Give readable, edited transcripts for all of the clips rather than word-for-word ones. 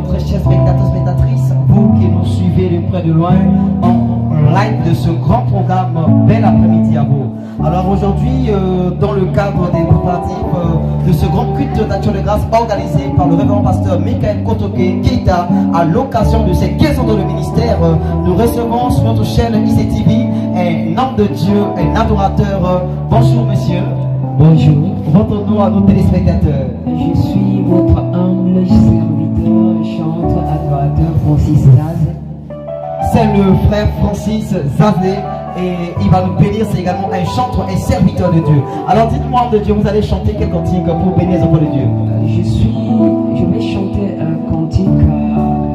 très chers spectateurs, spectatrices, vous qui nous suivez de près de loin en live de ce grand programme. Bel après-midi à vous. Alors aujourd'hui, dans le cadre des préparatifs de ce grand culte d'action de grâce organisé par le révérend pasteur Michael Kotoke Keita à l'occasion de ses 15 ans de ministère, nous recevons sur notre chaîne ICTV un homme de Dieu, un adorateur. Bonjour monsieur. Bonjour. Votre nom à nos téléspectateurs. Je suis votre humble serviteur, chanteur, adorateur Francis Zazé. C'est le frère Francis Zazé et il va nous bénir. C'est également un chanteur et serviteur de Dieu. Alors dites-moi, homme de Dieu, vous allez chanter quel cantique pour bénir les enfants de Dieu? Je vais chanter un cantique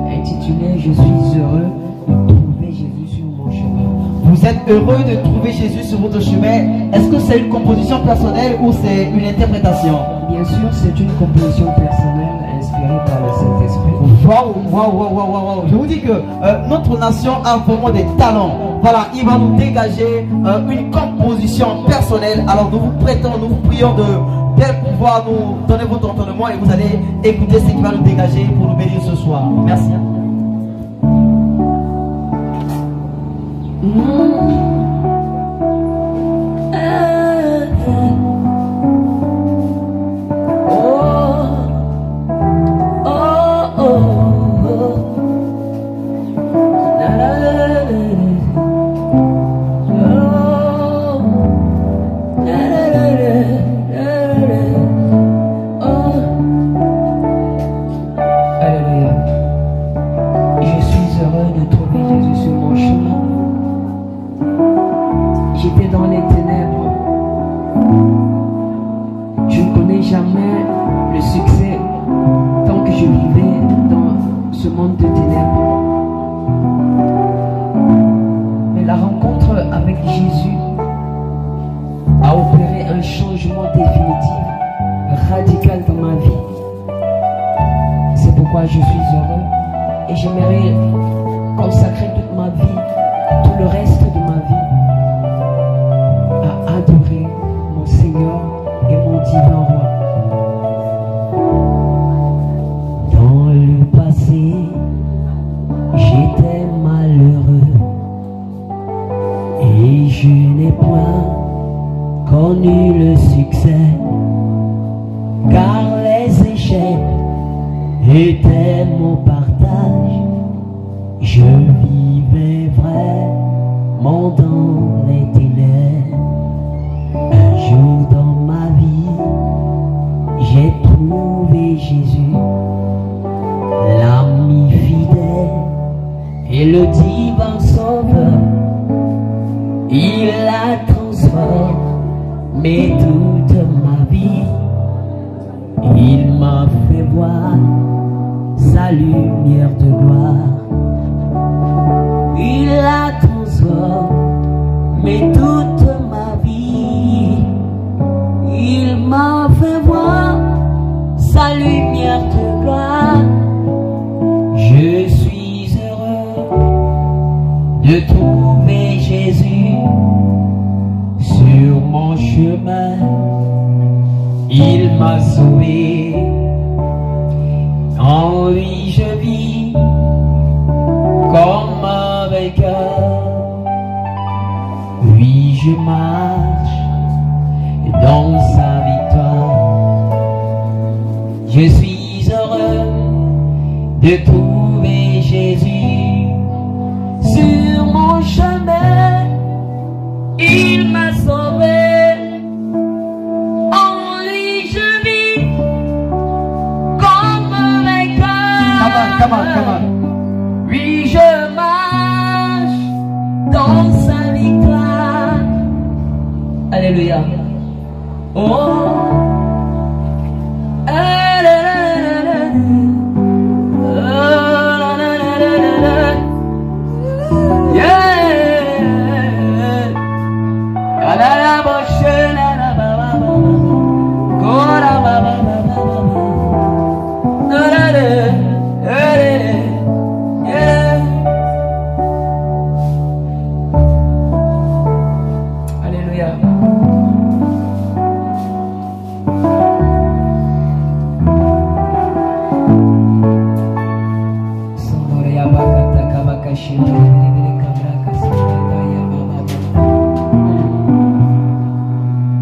intitulé Je suis heureux de trouver Jésus sur mon chemin. Vous êtes heureux de trouver Jésus sur votre chemin. Est-ce que c'est une composition personnelle ou c'est une interprétation? Bien sûr, c'est une composition personnelle inspirée par le Saint-Esprit. Waouh. Je vous dis que notre nation a vraiment des talents. Voilà, il va nous dégager une composition personnelle. Alors nous vous prêtons, nous vous prions de bien pouvoir nous donner votre entendement et vous allez écouter ce qui va nous dégager pour nous bénir ce soir. Merci.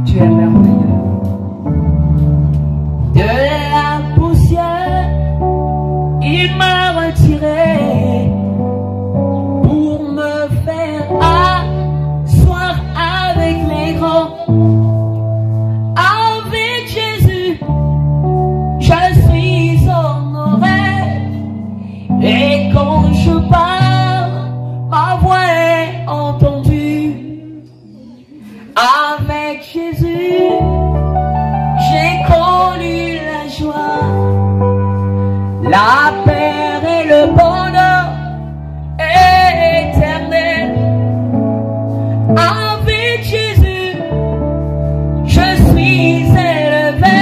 Tu es merveilleux. De la poussière, il m'a retiré pour me faire asseoir avec les grands. Avec Jésus, je suis honoré. Et quand je parle, ma voix est entendue. Avec Jésus, j'ai connu la joie, la paix et le bonheur éternel. Avec Jésus, je suis élevé.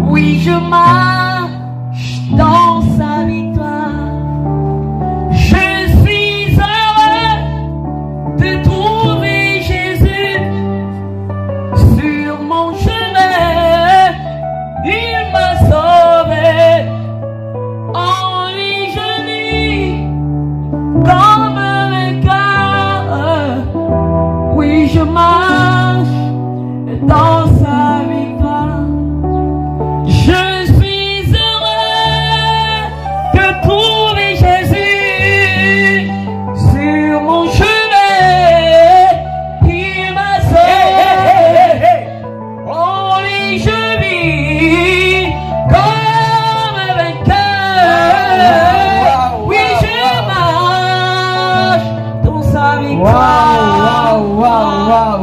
Oui, je marche dans sa victoire. Je suis heureux de trouver Jésus sur mon chemin. Il m'a sauvé. En lui je vis comme un vainqueur. Oui, je marche dans sa victoire. Je suis heureux de trouver Jésus sur mon chemin. Il m'a sauvé. En lui je vis comme un vainqueur. Oui, je marche dans sa victoire.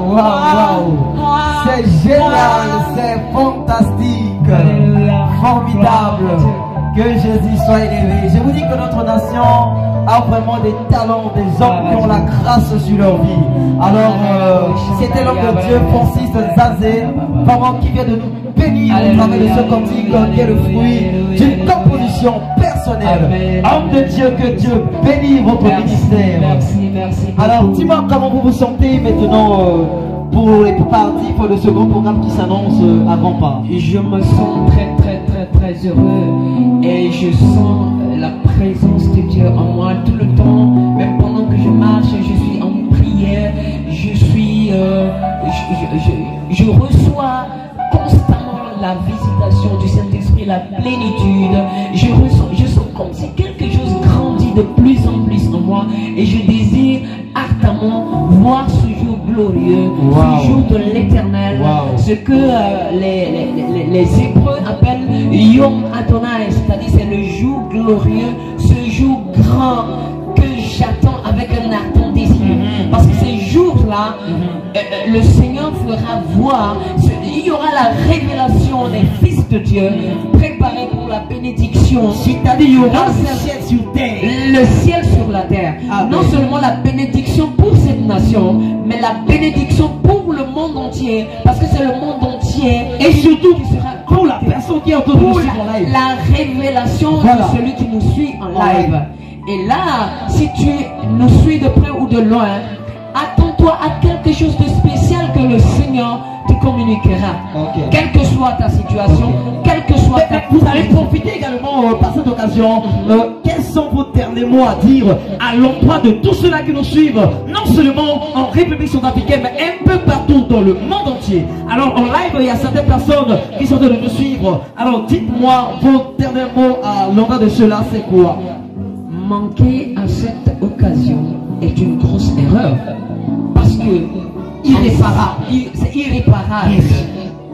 Waouh, c'est génial, c'est fantastique, formidable. Que Jésus soit élevé. Je vous dis que notre nation a vraiment des talents, des hommes qui ont la grâce sur leur vie. Alors, c'était l'homme de Dieu, Francis Zazé, vraiment qui vient de nous bénir au travers de ce cantique qui est le fruit d'une composition personnelle. Homme de Dieu, que Dieu bénisse votre ministère. Merci. Alors, dis-moi comment vous vous sentez maintenant pour les préparatifs de ce grand programme qui s'annonce à grands pas. Je me sens très heureux et je sens la présence de Dieu en moi tout le temps. Même pendant que je marche, je suis en prière, je reçois constamment la visitation du Saint-Esprit, la plénitude. Je sens comme si quelque chose grandit de plus en plus en moi et je désire ardemment voir ce jour glorieux, ce jour de l'éternel, ce que les Hébreux appellent Yom Adonai, c'est-à-dire c'est le jour glorieux, ce jour grand que j'attends avec un ardent désir. Parce que ces jours-là, le Seigneur fera voir, il y aura la révélation des fils de Dieu préparés pour la bénédiction. C'est-à-dire il y aura le ciel sur terre. Le ciel sur la terre. Non seulement la bénédiction pour cette nation, mais la bénédiction pour le monde entier. Parce que c'est le monde entier. Et surtout qui sera pour la personne qui est autour de nous en live. La révélation de celui qui nous suit en live. Et là, si tu nous suis de près ou de loin, attends-toi à quelque chose de spécial que le Seigneur te communiquera. Quelle que soit ta situation, quelle que soit ta... Vous allez profiter également par cette occasion. Quels sont vos derniers mots à dire à l'endroit de tous ceux-là qui nous suivent, non seulement en République centrafricaine, mais un peu partout dans le monde entier. Alors en live, il y a certaines personnes qui sont en train de nous suivre. Alors dites-moi vos derniers mots à l'endroit de ceux-là, c'est quoi? Manquer à cette occasion est une grosse erreur. Parce que c'est irréparable.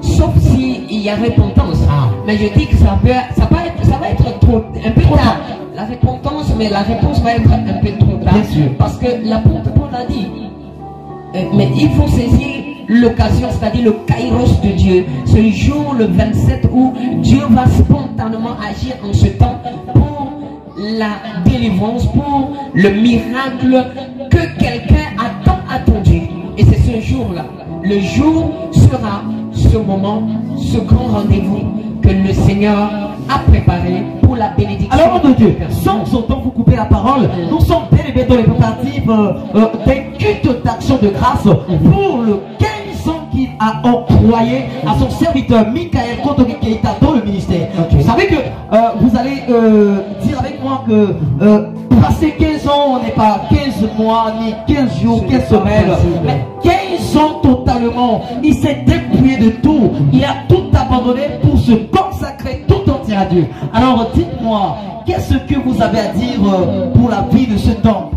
Sauf s'il y a repentance. Mais je dis que ça va être trop, un peu tard. La repentance, mais la réponse va être un peu trop tard. Parce que l'apôtre Paul a dit. Mais il faut saisir l'occasion, c'est-à-dire le kairos de Dieu. Ce jour, le 27, où Dieu va spontanément agir en ce temps pour la délivrance, pour le miracle que quelqu'un a tant attendu. Et c'est ce jour-là. Le jour sera ce moment, ce grand rendez-vous que le Seigneur a préparé pour la bénédiction. Alors, mon Dieu, sans autant vous couper la parole, nous sommes bel et bien dans les préparatifs des cultes d'action de grâce pour le 15 ans qu'il a employé à son serviteur Michael Kotoki Keita dans le ministère. Vous savez que vous allez dire avec moi que Passer 15 ans n'est pas 15 mois, ni 15 jours, 15 semaines, mais 15 ans totalement. Il s'est dépouillé de tout. Il a tout abandonné pour se consacrer tout entier à Dieu. Alors dites-moi, qu'est-ce que vous avez à dire pour la vie de cet homme?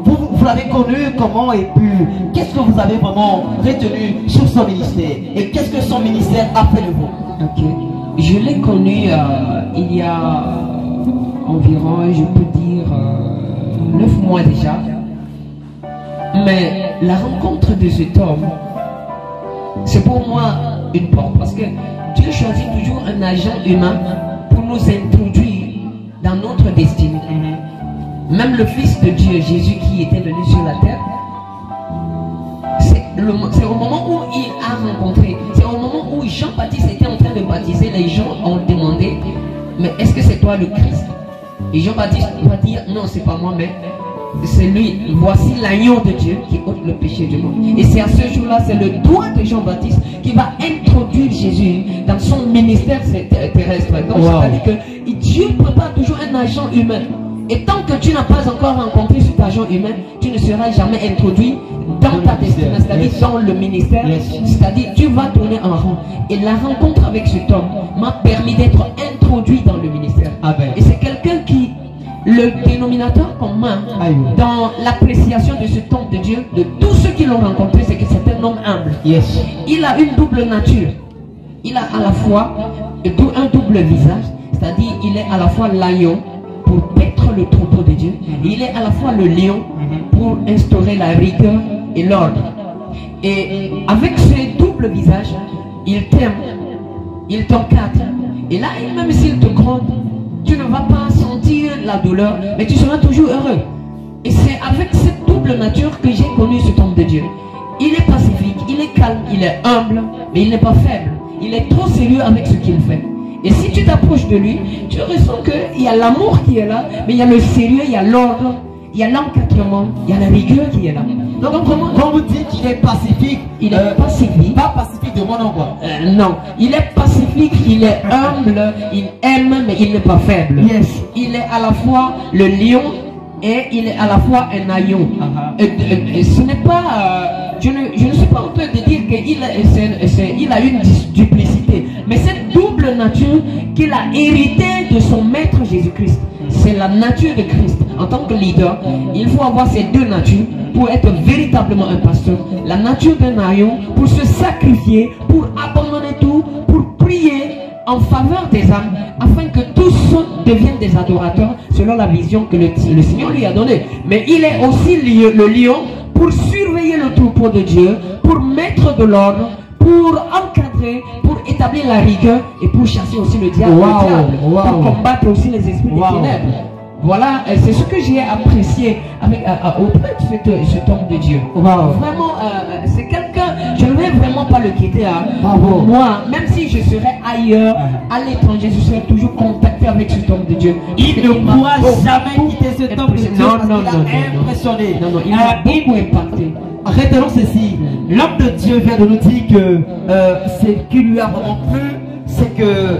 Vous l'avez connu comment et puis qu'est-ce que vous avez vraiment retenu sur son ministère? Et qu'est-ce que son ministère a fait de vous? Ok. Je l'ai connu il y a environ, je peux dire, 9 mois déjà. Mais la rencontre de cet homme, c'est pour moi une porte. Parce que Dieu choisit toujours un agent humain pour nous introduire dans notre destinée. Même le Fils de Dieu, Jésus, qui était venu sur la terre, c'est au moment où il a rencontré, c'est au moment où Jean-Baptiste était en train de baptiser, les gens ont demandé, mais est-ce que c'est toi le Christ? Et Jean-Baptiste va dire, non, c'est pas moi, mais c'est lui. Voici l'agneau de Dieu qui ôte le péché du monde. Et c'est à ce jour-là, c'est le doigt de Jean-Baptiste qui va introduire Jésus dans son ministère terrestre. Donc, c'est-à-dire que Dieu prépare toujours un agent humain. Et tant que tu n'as pas encore rencontré cet agent humain, tu ne seras jamais introduit dans ta destinée, c'est-à-dire dans le ministère. C'est-à-dire tu vas tourner en rond. Et la rencontre avec cet homme m'a permis d'être introduit dans le ministère. Et c'est quelqu'un qui, le dénominateur commun dans l'appréciation de cet homme de Dieu, de tous ceux qui l'ont rencontré, c'est que c'est un homme humble. Il a une double nature. Il a à la fois un double visage, c'est-à-dire il est à la fois l'agneau pour paître le troupeau de Dieu, et il est à la fois le lion pour instaurer la rigueur et l'ordre. Et avec ce double visage, il t'aime, il t'encadre. Et là, même s'il te gronde, tu ne vas pas sentir la douleur, mais tu seras toujours heureux. Et c'est avec cette double nature que j'ai connu cet homme de Dieu. Il est pacifique, il est calme, il est humble, mais il n'est pas faible. Il est trop sérieux avec ce qu'il fait. Et si tu t'approches de lui, tu ressens qu'il y a l'amour qui est là, mais il y a le sérieux, il y a l'ordre, il y a l'encadrement, il y a la rigueur qui est là. Donc quand vous dites qu'il est pacifique, il est pacifique. Pas pacifique de mon quoi. Non, il est pacifique, il est humble, il aime, mais il n'est pas faible. Il est à la fois le lion et il est à la fois un agneau. Ce n'est pas... je ne suis pas en train de dire qu'il a une duplicité, mais cette double nature qu'il a héritée de son maître Jésus-Christ, c'est la nature de Christ. En tant que leader, il faut avoir ces deux natures pour être véritablement un pasteur. La nature d'un agneau pour se sacrifier, pour abandonner tout, pour prier en faveur des âmes, afin que tous deviennent des adorateurs selon la vision que le Seigneur lui a donnée. Mais il est aussi le lion pour surveiller le troupeau de Dieu, pour mettre de l'ordre, pour encadrer, pour établir la rigueur et pour chasser aussi le diable, pour combattre aussi les esprits des ténèbres. Voilà, c'est ce que j'ai apprécié auprès de cet homme de Dieu. Vraiment, c'est quelqu'un, je ne vais vraiment pas le quitter. Moi, même si je serais ailleurs, à l'étranger, je serais toujours contacté avec cet homme de Dieu. Il ne pourra jamais quitter cet homme de Dieu. Impressionné. Non, il m'a beaucoup impacté. Retenons ceci, l'homme de Dieu vient de nous dire que ce qui lui a vraiment plu, c'est que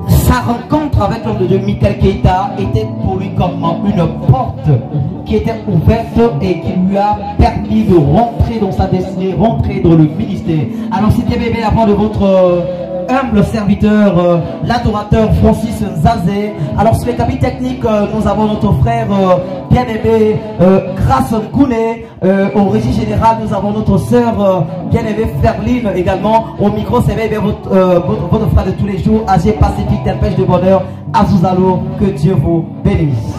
sa rencontre avec l'homme de Dieu, Michael Keita, était pour lui comme une porte qui était ouverte et qui lui a permis de rentrer dans sa destinée, rentrer dans le ministère. Alors c'était bébé avant de votre humble serviteur, l'adorateur Francis Zazé. Alors sur les cabines techniques, nous avons notre frère bien-aimé Grace Nkouné. Au régie général, nous avons notre sœur bien-aimée Ferline également. Au micro, c'est votre frère de tous les jours, AG Pacifique, Delpech de Bonheur, Azouzalo. Que Dieu vous bénisse.